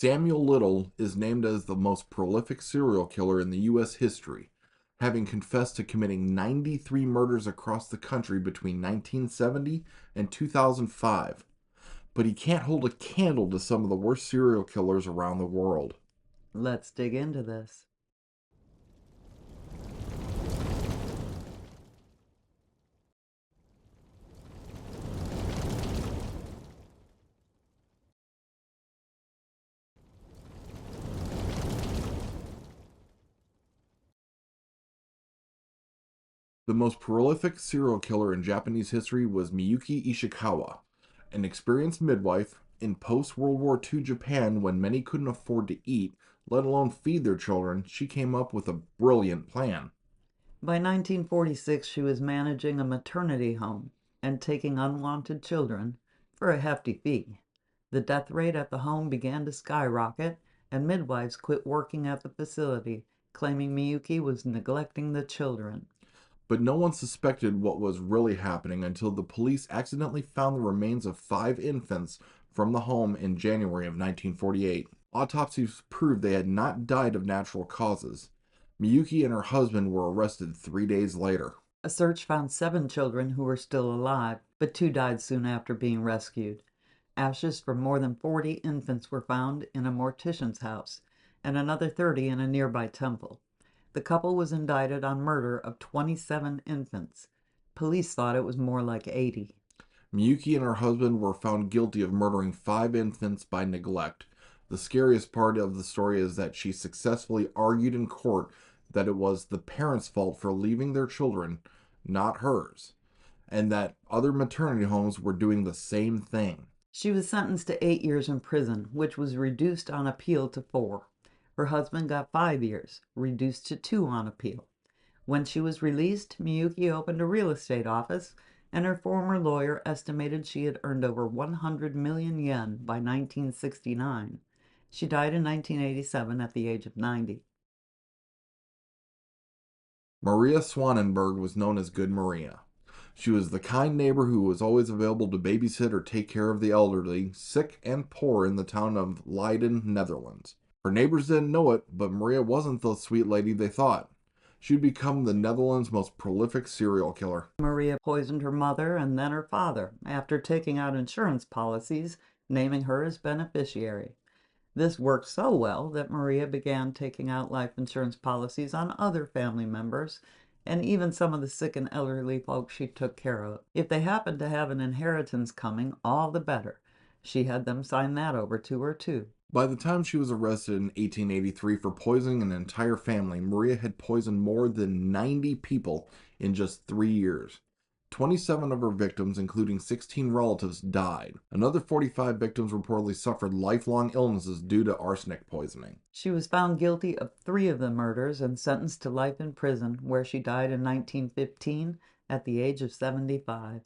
Samuel Little is named as the most prolific serial killer in the U.S. history, having confessed to committing 93 murders across the country between 1970 and 2005. But he can't hold a candle to some of the worst serial killers around the world. Let's dig into this. The most prolific serial killer in Japanese history was Miyuki Ishikawa, an experienced midwife in post-World War II Japan when many couldn't afford to eat, let alone feed their children. She came up with a brilliant plan. By 1946, she was managing a maternity home and taking unwanted children for a hefty fee. The death rate at the home began to skyrocket, and midwives quit working at the facility, claiming Miyuki was neglecting the children. But no one suspected what was really happening until the police accidentally found the remains of 5 infants from the home in January of 1948. Autopsies proved they had not died of natural causes. Miyuki and her husband were arrested 3 days later. A search found 7 children who were still alive, but 2 died soon after being rescued. Ashes from more than 40 infants were found in a mortician's house, and another 30 in a nearby temple. The couple was indicted on murder of 27 infants. Police thought it was more like 80. Miyuki and her husband were found guilty of murdering 5 infants by neglect. The scariest part of the story is that she successfully argued in court that it was the parents' fault for leaving their children, not hers, and that other maternity homes were doing the same thing. She was sentenced to 8 years in prison, which was reduced on appeal to 4. Her husband got 5 years, reduced to 2 on appeal. When she was released, Miyuki opened a real estate office, and her former lawyer estimated she had earned over 100 million yen by 1969. She died in 1987 at the age of 90. Maria Swanenberg was known as Good Maria. She was the kind neighbor who was always available to babysit or take care of the elderly, sick and poor in the town of Leiden, Netherlands. Her neighbors didn't know it, but Maria wasn't the sweet lady they thought. She'd become the Netherlands' most prolific serial killer. Maria poisoned her mother and then her father after taking out insurance policies, naming her as beneficiary. This worked so well that Maria began taking out life insurance policies on other family members and even some of the sick and elderly folks she took care of. If they happened to have an inheritance coming, all the better. She had them sign that over to her too. By the time she was arrested in 1883 for poisoning an entire family, Maria had poisoned more than 90 people in just 3 years. 27 of her victims, including 16 relatives, died. Another 45 victims reportedly suffered lifelong illnesses due to arsenic poisoning. She was found guilty of 3 of the murders and sentenced to life in prison, where she died in 1915 at the age of 75.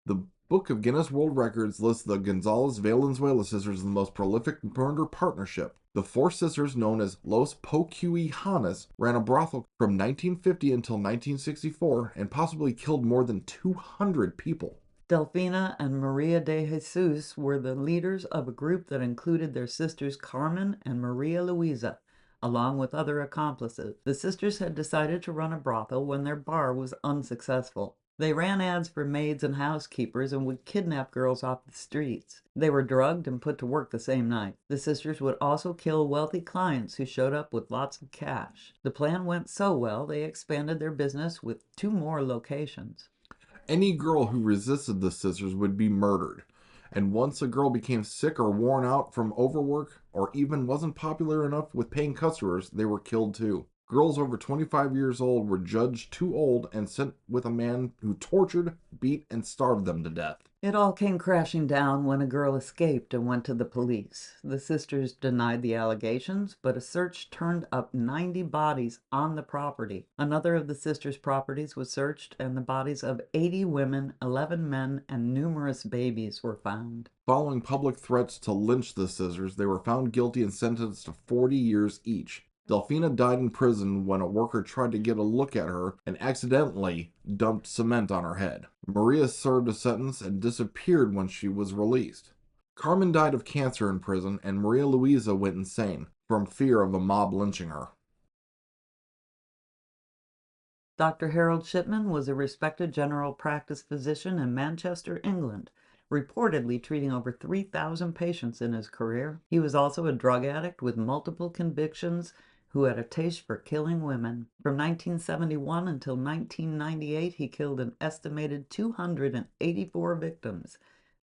The Book of Guinness World Records lists the Gonzalez Valenzuela sisters as the most prolific murder partnership. The 4 sisters, known as Los Poquijanes, ran a brothel from 1950 until 1964 and possibly killed more than 200 people. Delfina and Maria de Jesus were the leaders of a group that included their sisters Carmen and Maria Luisa, along with other accomplices. The sisters had decided to run a brothel when their bar was unsuccessful. They ran ads for maids and housekeepers and would kidnap girls off the streets. They were drugged and put to work the same night. The sisters would also kill wealthy clients who showed up with lots of cash. The plan went so well, they expanded their business with 2 more locations. Any girl who resisted the sisters would be murdered. And once a girl became sick or worn out from overwork, or even wasn't popular enough with paying customers, they were killed too. Girls over 25 years old were judged too old and sent with a man who tortured, beat, and starved them to death. It all came crashing down when a girl escaped and went to the police. The sisters denied the allegations, but a search turned up 90 bodies on the property. Another of the sisters' properties was searched, and the bodies of 80 women, 11 men, and numerous babies were found. Following public threats to lynch the sisters, they were found guilty and sentenced to 40 years each. Delfina died in prison when a worker tried to get a look at her and accidentally dumped cement on her head. Maria served a sentence and disappeared when she was released. Carmen died of cancer in prison, and Maria Luisa went insane from fear of a mob lynching her. Dr. Harold Shipman was a respected general practice physician in Manchester, England, reportedly treating over 3,000 patients in his career. He was also a drug addict with multiple convictions who had a taste for killing women. From 1971 until 1998, he killed an estimated 284 victims,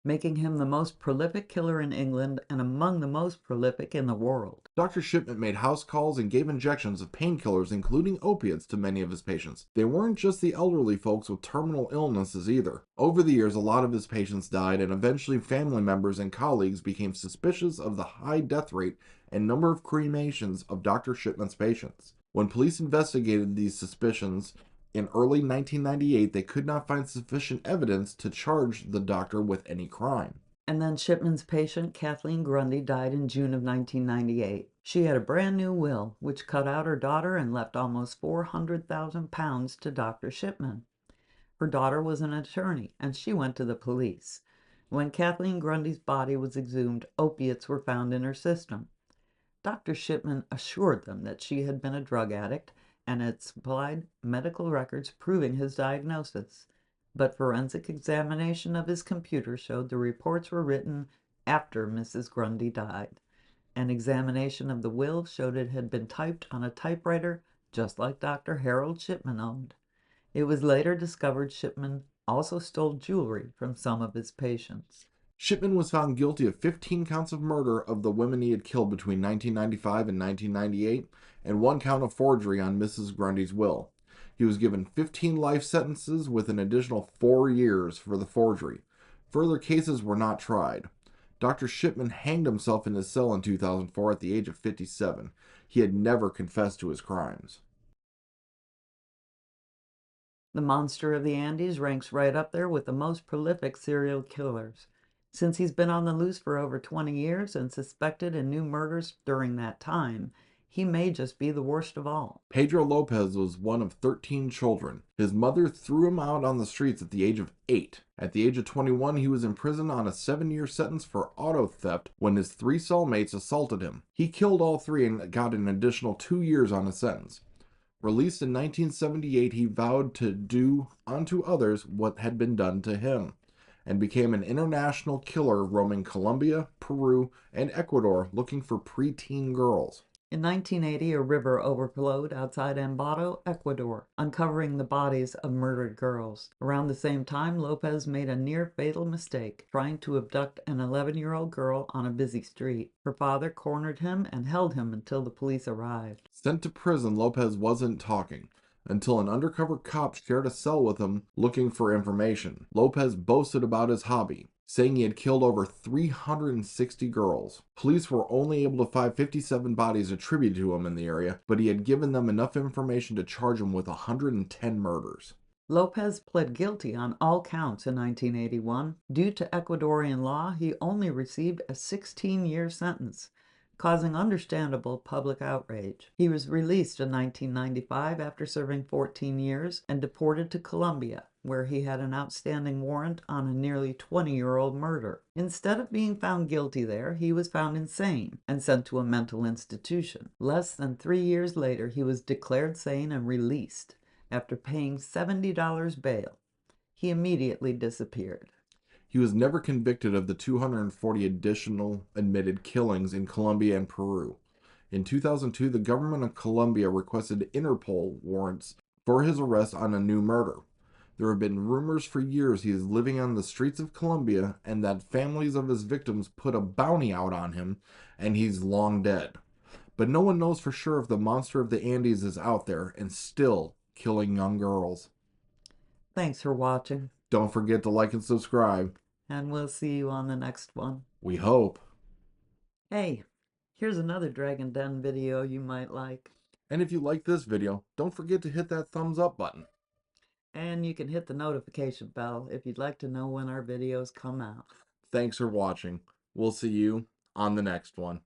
making him the most prolific killer in England and among the most prolific in the world. Dr. Shipman made house calls and gave injections of painkillers, including opiates, to many of his patients. They weren't just the elderly folks with terminal illnesses either. Over the years, a lot of his patients died, and eventually family members and colleagues became suspicious of the high death rate and number of cremations of Dr. Shipman's patients. When police investigated these suspicions in early 1998, they could not find sufficient evidence to charge the doctor with any crime. And then Shipman's patient, Kathleen Grundy, died in June of 1998. She had a brand new will, which cut out her daughter and left almost £400,000 to Dr. Shipman. Her daughter was an attorney, and she went to the police. When Kathleen Grundy's body was exhumed, opiates were found in her system. Dr. Shipman assured them that she had been a drug addict and had supplied medical records proving his diagnosis. But forensic examination of his computer showed the reports were written after Mrs. Grundy died. An examination of the will showed it had been typed on a typewriter just like Dr. Harold Shipman owned. It was later discovered Shipman also stole jewelry from some of his patients. Shipman was found guilty of 15 counts of murder of the women he had killed between 1995 and 1998, and 1 count of forgery on Mrs. Grundy's will. He was given 15 life sentences with an additional 4 years for the forgery. Further cases were not tried. Dr. Shipman hanged himself in his cell in 2004 at the age of 57. He had never confessed to his crimes. The monster of the Andes ranks right up there with the most prolific serial killers. Since he's been on the loose for over 20 years and suspected in new murders during that time, he may just be the worst of all. Pedro Lopez was one of 13 children. His mother threw him out on the streets at the age of 8. At the age of 21, he was in prison on a 7-year sentence for auto theft when his 3 cellmates assaulted him. He killed all 3 and got an additional 2 years on his sentence. Released in 1978, he vowed to do unto others what had been done to him, and became an international killer roaming Colombia, Peru, and Ecuador looking for preteen girls. In 1980, a river overflowed outside Ambato, Ecuador, uncovering the bodies of murdered girls. Around the same time, Lopez made a near-fatal mistake, trying to abduct an 11-year-old girl on a busy street. Her father cornered him and held him until the police arrived. Sent to prison, Lopez wasn't talking until an undercover cop shared a cell with him looking for information. Lopez boasted about his hobby, saying he had killed over 360 girls. Police were only able to find 57 bodies attributed to him in the area, but he had given them enough information to charge him with 110 murders. Lopez pled guilty on all counts in 1981. Due to Ecuadorian law, he only received a 16-year sentence, causing understandable public outrage. He was released in 1995 after serving 14 years and deported to Colombia, where he had an outstanding warrant on a nearly 20-year-old murder. Instead of being found guilty there, he was found insane and sent to a mental institution. Less than 3 years later, he was declared sane and released after paying $70 bail. He immediately disappeared. He was never convicted of the 240 additional admitted killings in Colombia and Peru. In 2002, the government of Colombia requested Interpol warrants for his arrest on a new murder. There have been rumors for years he is living on the streets of Colombia and that families of his victims put a bounty out on him and he's long dead. But no one knows for sure if the monster of the Andes is out there and still killing young girls. Thanks for watching. Don't forget to like and subscribe. And we'll see you on the next one. We hope. Hey, here's another DragonDen video you might like. And if you like this video, don't forget to hit that thumbs up button. And you can hit the notification bell if you'd like to know when our videos come out. Thanks for watching. We'll see you on the next one.